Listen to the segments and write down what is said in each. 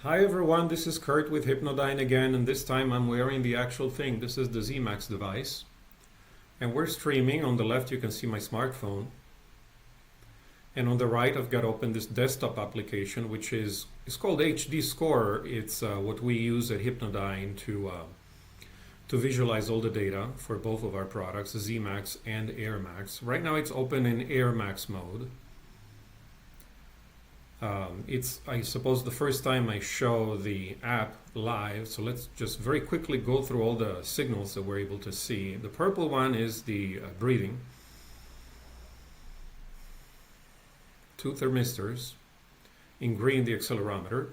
Hi everyone, this is Kurt with Hypnodyne again, and this time I'm wearing the actual thing. This is the AirMax device, and we're streaming. On the left you can see my smartphone, and on the right I've got open this desktop application, which is called HD Scorer. It's what we use at Hypnodyne to visualize all the data for both of our products, AirMax and AirMax. Right now it's open in AirMax mode. It's, I suppose, the first time I show the app live, so let's just very quickly go through all the signals that we're able to see. The purple one is the breathing. 2 thermistors. In green, the accelerometer.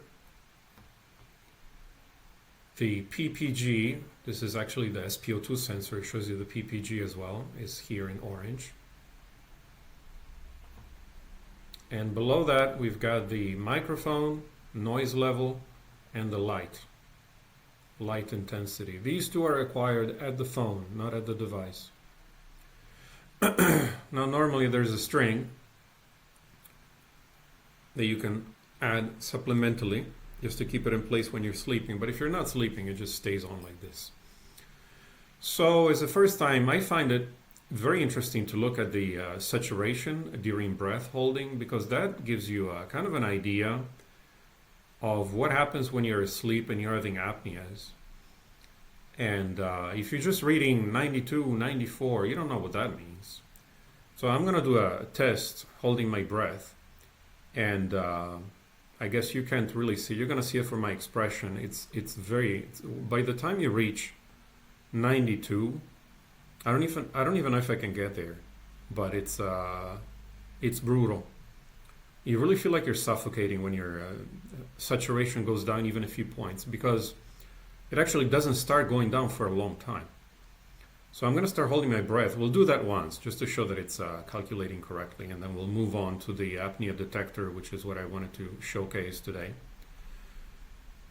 The PPG, this is actually the SpO2 sensor, it shows you the PPG as well, is here in orange. And below that we've got the microphone, noise level, and the light intensity. These two are acquired at the phone, not at the device. Now normally there's a string that you can add supplementally just to keep it in place when you're sleeping, but if you're not sleeping it just stays on like this. So as the first time, I find it very interesting to look at the saturation during breath holding, because that gives you kind of an idea of what happens when you're asleep and you're having apneas. And if you're just reading 92, 94, you don't know what that means. So I'm going to do a test holding my breath, and I guess you can't really see. You're going to see it from my expression. By the time you reach 92, I don't even know if I can get there, but it's brutal. You really feel like you're suffocating when your saturation goes down even a few points, because it actually doesn't start going down for a long time. So I'm going to start holding my breath. We'll do that once just to show that it's calculating correctly, and then we'll move on to the apnea detector, which is what I wanted to showcase today.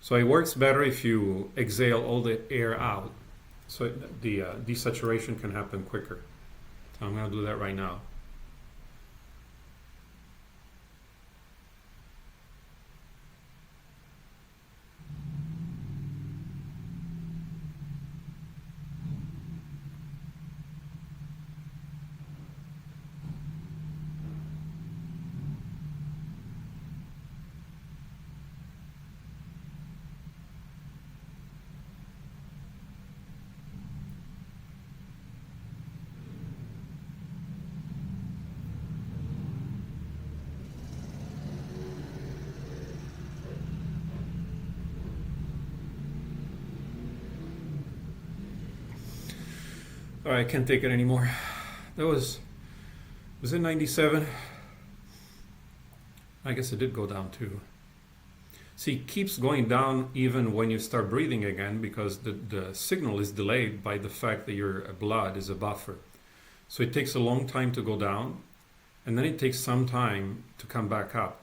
So it works better if you exhale all the air out, so the desaturation can happen quicker. So I'm going to do that right now. All right, I can't take it anymore. That was it 97? I guess it did go down too. See, it keeps going down even when you start breathing again, because the signal is delayed by the fact that your blood is a buffer. So it takes a long time to go down, and then it takes some time to come back up.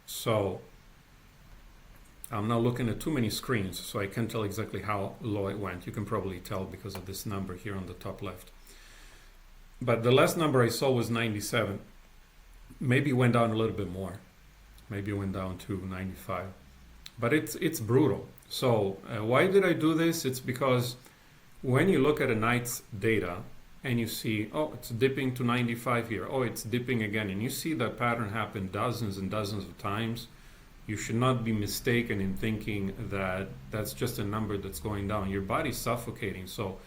So I'm not looking at too many screens, so I can't tell exactly how low it went. You can probably tell because of this number here on the top left. But the last number I saw was 97. Maybe it went down a little bit more. Maybe it went down to 95. But it's brutal. So why did I do this? It's because when you look at a night's data and you see, oh, it's dipping to 95 here. Oh, it's dipping again. And you see that pattern happen dozens and dozens of times. You should not be mistaken in thinking that that's just a number that's going down. Your body's suffocating. So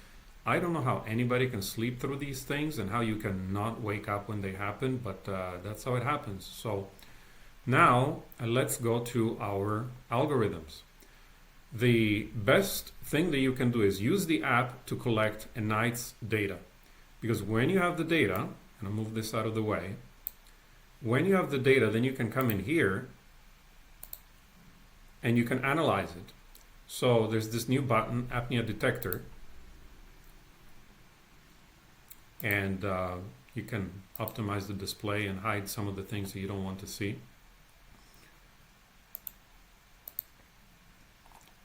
I don't know how anybody can sleep through these things and how you can not wake up when they happen, but that's how it happens. So now let's go to our algorithms. The best thing that you can do is use the app to collect a night's data. Because when you have the data, and I'll move this out of the way, when you have the data, then you can come in here and you can analyze it. So there's this new button, apnea detector, and you can optimize the display and hide some of the things that you don't want to see.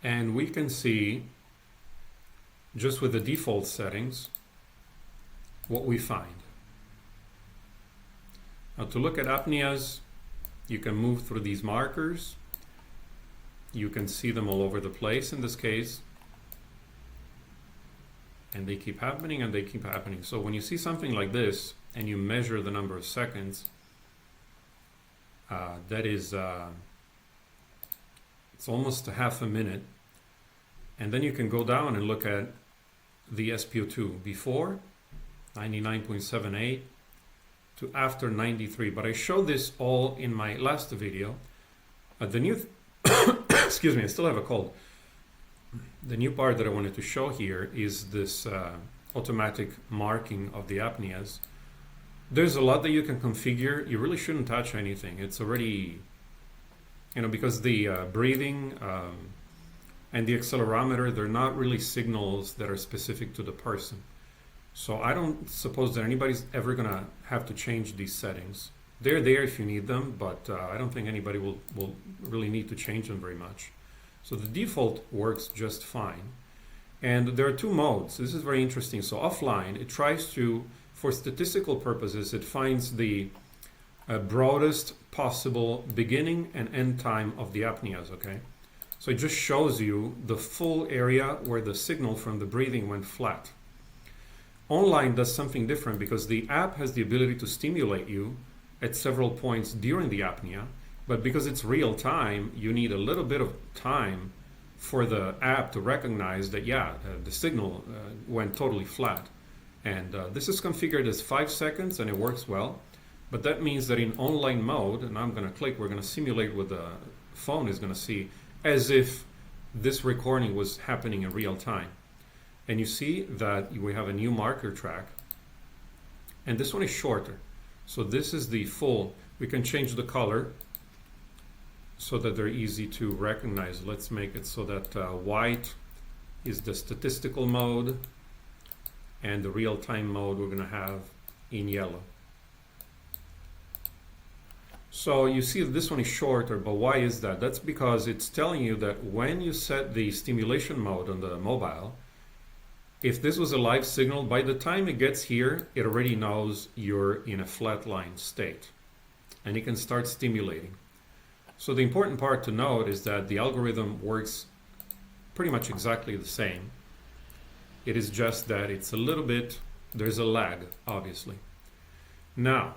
And we can see, just with the default settings, what we find. Now to look at apneas, you can move through these markers. You can see them all over the place in this case. And they keep happening and they keep happening. So when you see something like this and you measure the number of seconds, that is, it's almost a half a minute. And then you can go down and look at the SpO2 before 99.78 to after 93. But I showed this all in my last video. The new, excuse me, I still have a cold. The new part that I wanted to show here is this automatic marking of the apneas. There's a lot that you can configure. You really shouldn't touch anything. It's already, because the breathing and the accelerometer, they're not really signals that are specific to the person. So I don't suppose that anybody's ever gonna have to change these settings. They're there if you need them, but I don't think anybody will really need to change them very much. So the default works just fine. And there are two modes. This is very interesting. So offline, it tries to, for statistical purposes, it finds the broadest possible beginning and end time of the apneas, okay? So it just shows you the full area where the signal from the breathing went flat. Online does something different because the app has the ability to stimulate you at several points during the apnea, but because it's real time, you need a little bit of time for the app to recognize that, the signal went totally flat. And this is configured as 5 seconds and it works well. But that means that in online mode, and I'm going to click, we're going to simulate what the phone is going to see as if this recording was happening in real time. And you see that we have a new marker track. And this one is shorter. So this is the full. We can change the color so that they're easy to recognize. Let's make it so that white is the statistical mode and the real-time mode we're going to have in yellow. So you see this one is shorter, but why is that? That's because it's telling you that when you set the stimulation mode on the mobile, if this was a live signal, by the time it gets here, it already knows you're in a flatline state and it can start stimulating. So the important part to note is that the algorithm works pretty much exactly the same. It is just that it's a little bit, there's a lag, obviously. Now,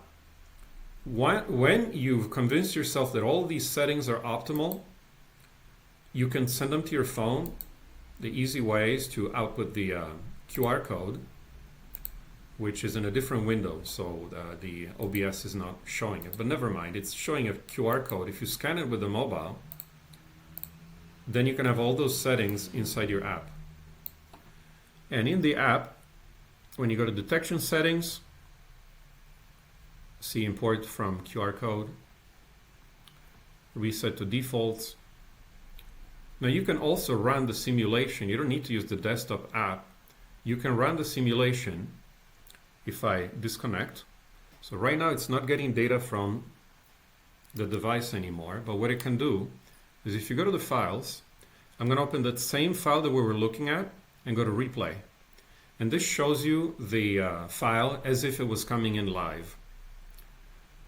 when you've convinced yourself that all these settings are optimal, you can send them to your phone. The easy way is to output the QR code, which is in a different window, so the OBS is not showing it. But never mind, it's showing a QR code. If you scan it with the mobile, then you can have all those settings inside your app. And in the app, when you go to detection settings, see import from QR code, reset to defaults. Now you can also run the simulation. You don't need to use the desktop app. You can run the simulation if I disconnect. So right now it's not getting data from the device anymore, but what it can do is if you go to the files, I'm going to open that same file that we were looking at and go to replay. And this shows you the file as if it was coming in live.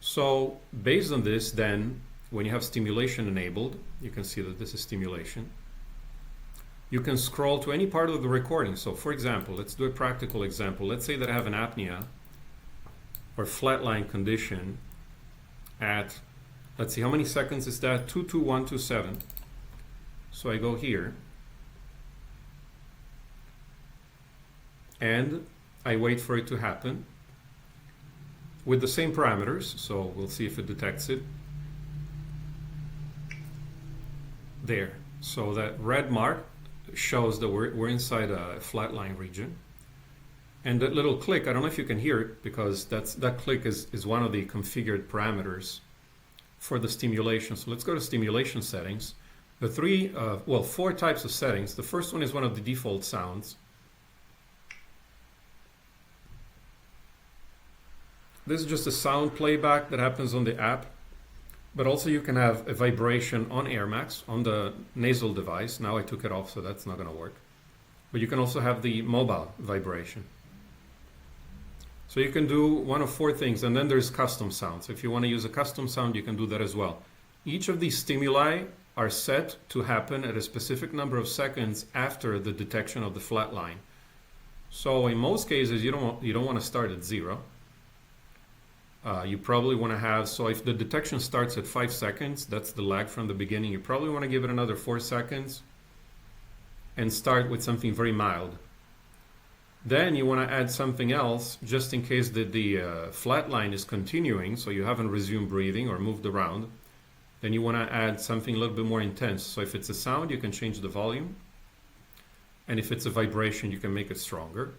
So based on this, then when you have stimulation enabled, you can see that this is stimulation. You can scroll to any part of the recording. So for example, let's do a practical example. Let's say that I have an apnea or flatline condition at, let's see, how many seconds is that? 22127. So I go here and I wait for it to happen with the same parameters. So we'll see if it detects it. There. So that red mark shows that we're inside a flatline region. And that little click, I don't know if you can hear it because that click is one of the configured parameters for the stimulation. So let's go to stimulation settings. The four types of settings. The first one is one of the default sounds. This is just a sound playback that happens on the app. But also you can have a vibration on AirMax, on the nasal device. Now I took it off, so that's not going to work. But you can also have the mobile vibration. So you can do one of four things, and then there's custom sounds. If you want to use a custom sound, you can do that as well. Each of these stimuli are set to happen at a specific number of seconds after the detection of the flat line. So in most cases, you don't want to start at 0. You probably want to have, so if the detection starts at 5 seconds, that's the lag from the beginning, you probably want to give it another 4 seconds and start with something very mild. Then you want to add something else just in case that the flat line is continuing, so you haven't resumed breathing or moved around. Then you want to add something a little bit more intense. So if it's a sound, you can change the volume. And if it's a vibration, you can make it stronger.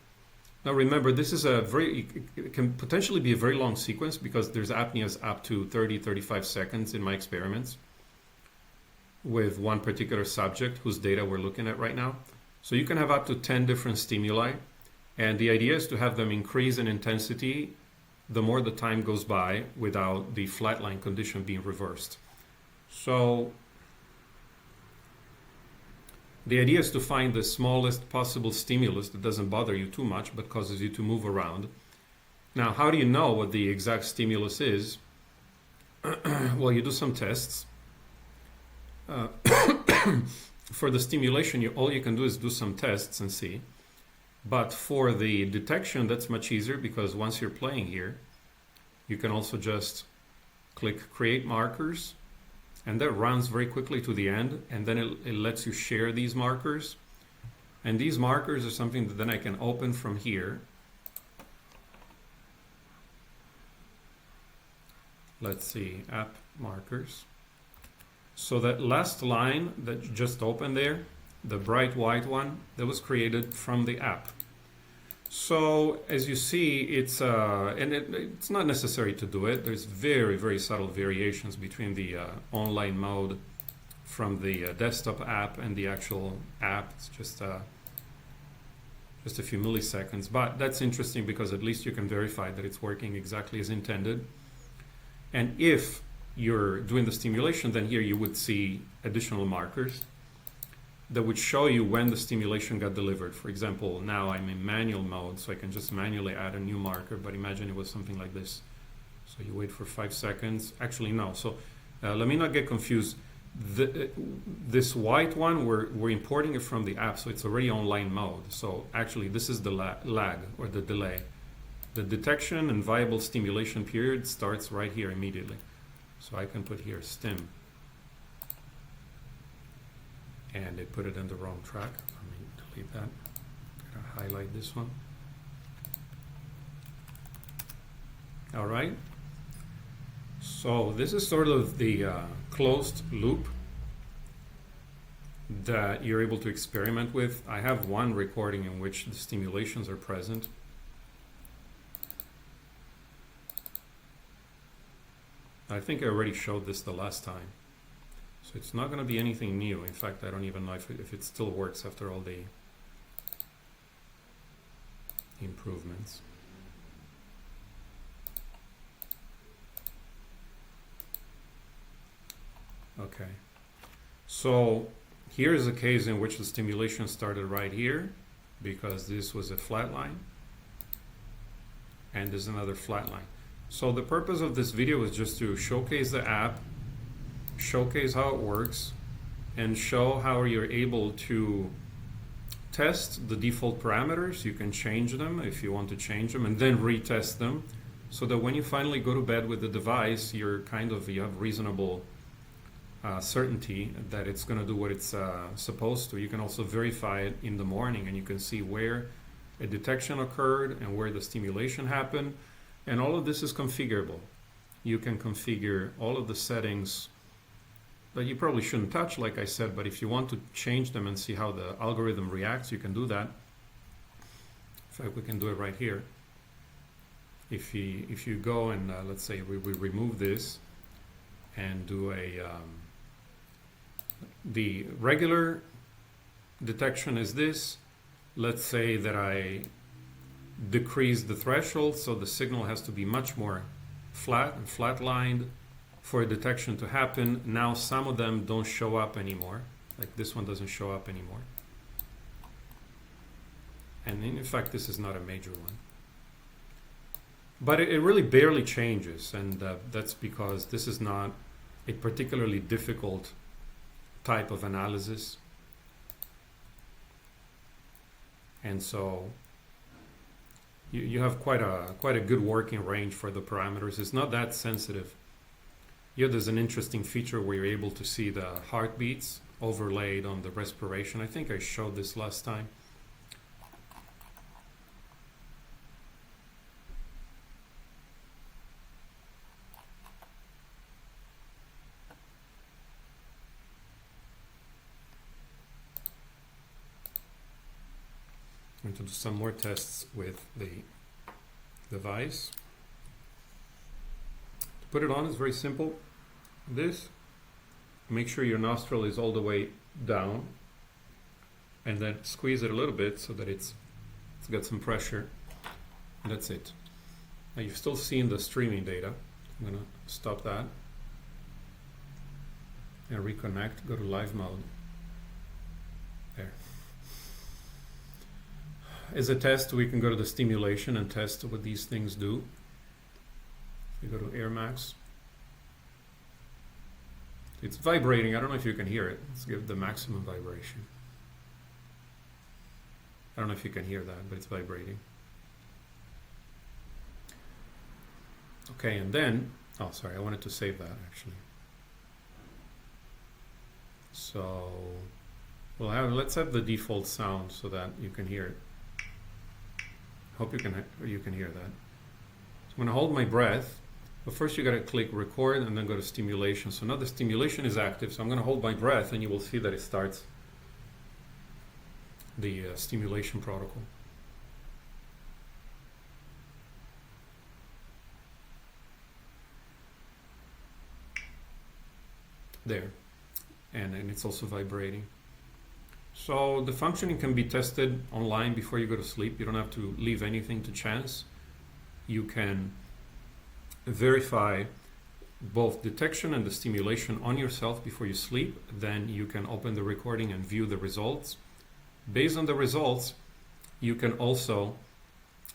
Now remember, this is it can potentially be a very long sequence because there's apneas up to 30, 35 seconds in my experiments with one particular subject whose data we're looking at right now. So you can have up to 10 different stimuli. And the idea is to have them increase in intensity the more the time goes by without the flatline condition being reversed. So the idea is to find the smallest possible stimulus that doesn't bother you too much but causes you to move around. Now, how do you know what the exact stimulus is? Well, you do some tests. For the stimulation, all you can do is do some tests and see. But for the detection, that's much easier because once you're playing here, you can also just click Create Markers, and that runs very quickly to the end, and then it lets you share these markers. And these markers are something that then I can open from here. Let's see, App Markers. So that last line that you just opened there, the bright white one, that was created from the app. So as you see, it's not necessary to do it. There's very, very subtle variations between the online mode from the desktop app and the actual app. It's just a few milliseconds, but that's interesting because at least you can verify that it's working exactly as intended. And if you're doing the stimulation, then here you would see additional markers that would show you when the stimulation got delivered. For example, now I'm in manual mode, so I can just manually add a new marker, but imagine it was something like this. So you wait for 5 seconds. Actually, no. So let me not get confused. This white one, we're importing it from the app, so it's already online mode. So actually, this is the lag or the delay. The detection and viable stimulation period starts right here immediately. So I can put here stim. And it put it in the wrong track. Let me delete that. I'm gonna highlight this one. All right. So this is sort of the closed loop that you're able to experiment with. I have one recording in which the stimulations are present. I think I already showed this the last time. So it's not going to be anything new. In fact, I don't even know if it still works after all the improvements. Okay. So here's a case in which the stimulation started right here because this was a flat line. And there's another flat line. So the purpose of this video is just to showcase the app, showcase how it works, and show how you're able to test the default parameters. You can change them if you want to change them and then retest them so that when you finally go to bed with the device, you have reasonable certainty that it's going to do what it's supposed to. You can also verify it in the morning and you can see where a detection occurred and where the stimulation happened, and all of this is configurable. You can configure all of the settings that you probably shouldn't touch, like I said, but if you want to change them and see how the algorithm reacts, you can do that. In fact, we can do it right here. If you go and let's say we remove this and do the regular detection is this. Let's say that I decrease the threshold, so the signal has to be much more flat and flat-lined for a detection to happen. Now some of them don't show up anymore, like this one doesn't show up anymore. And in fact, this is not a major one. But it really barely changes, and that's because this is not a particularly difficult type of analysis. And so you have quite a good working range for the parameters. It's not that sensitive. Here there's an interesting feature where you're able to see the heartbeats overlaid on the respiration. I think I showed this last time. I'm going to do some more tests with the device. To put it on is very simple. This, make sure your nostril is all the way down, and then squeeze it a little bit so that it's got some pressure. And that's it. Now you've still seen the streaming data. I'm going to stop that and reconnect. Go to live mode. There. As a test, we can go to the stimulation and test what these things do. If you go to AirMax, it's vibrating. I don't know if you can hear it. Let's give it the maximum vibration. I don't know if you can hear that, but it's vibrating. Okay, and then, oh sorry, I wanted to save that actually. So, let's have the default sound so that you can hear it. Hope you can hear that. So I'm going to hold my breath, but first you got to click record and then go to stimulation. So now the stimulation is active, so I'm going to hold my breath and you will see that it starts the stimulation protocol. There, and it's also vibrating. So the functioning can be tested online before you go to sleep. You don't have to leave anything to chance. You can verify both detection and the stimulation on yourself before you sleep. Then you can open the recording and view the results. Based on the results, you can also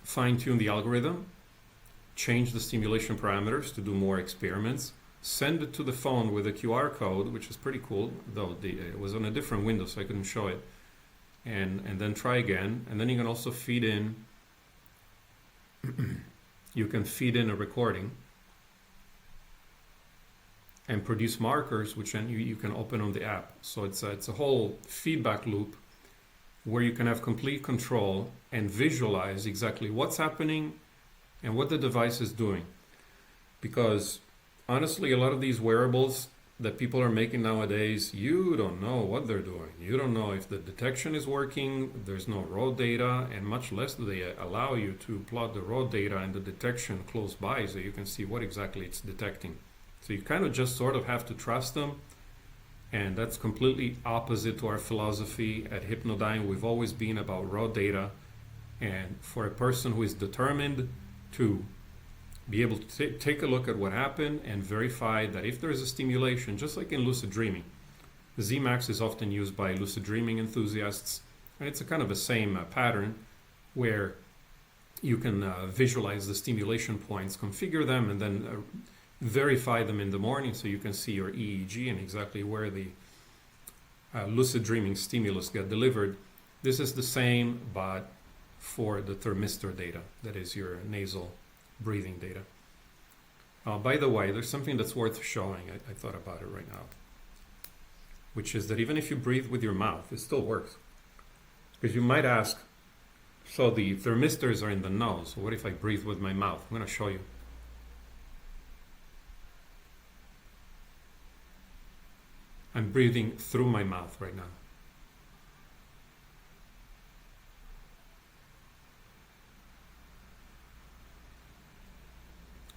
fine-tune the algorithm, change the stimulation parameters to do more experiments, send it to the phone with a QR code, which is pretty cool, though it was on a different window so I couldn't show it, and then try again. And then you can also feed in you can feed in a recording and produce markers, which then you can open on the app. So it's a whole feedback loop where you can have complete control and visualize exactly what's happening and what the device is doing. Because honestly, a lot of these wearables that people are making nowadays, you don't know what they're doing. You don't know if the detection is working, there's no raw data, and much less do they allow you to plot the raw data and the detection close by so you can see what exactly it's detecting. So you kind of just sort of have to trust them, and that's completely opposite to our philosophy at Hypnodyne. We've always been about raw data, and for a person who is determined to be able to take a look at what happened and verify that if there is a stimulation, just like in lucid dreaming. The ZMax is often used by lucid dreaming enthusiasts, and it's a kind of the same pattern where you can visualize the stimulation points, configure them, and then verify them in the morning so you can see your EEG and exactly where the lucid dreaming stimulus got delivered. This is the same, but for the thermistor data, that is your nasal breathing data. By the way, there's something that's worth showing. I thought about it right now, which is that even if you breathe with your mouth, it still works. Because you might ask, so the thermistors are in the nose, so what if I breathe with my mouth? I'm going to show you. I'm breathing through my mouth right now.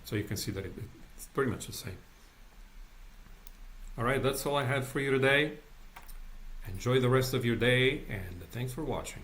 So you can see that it's pretty much the same. All right, that's all I had for you today. Enjoy the rest of your day, and thanks for watching.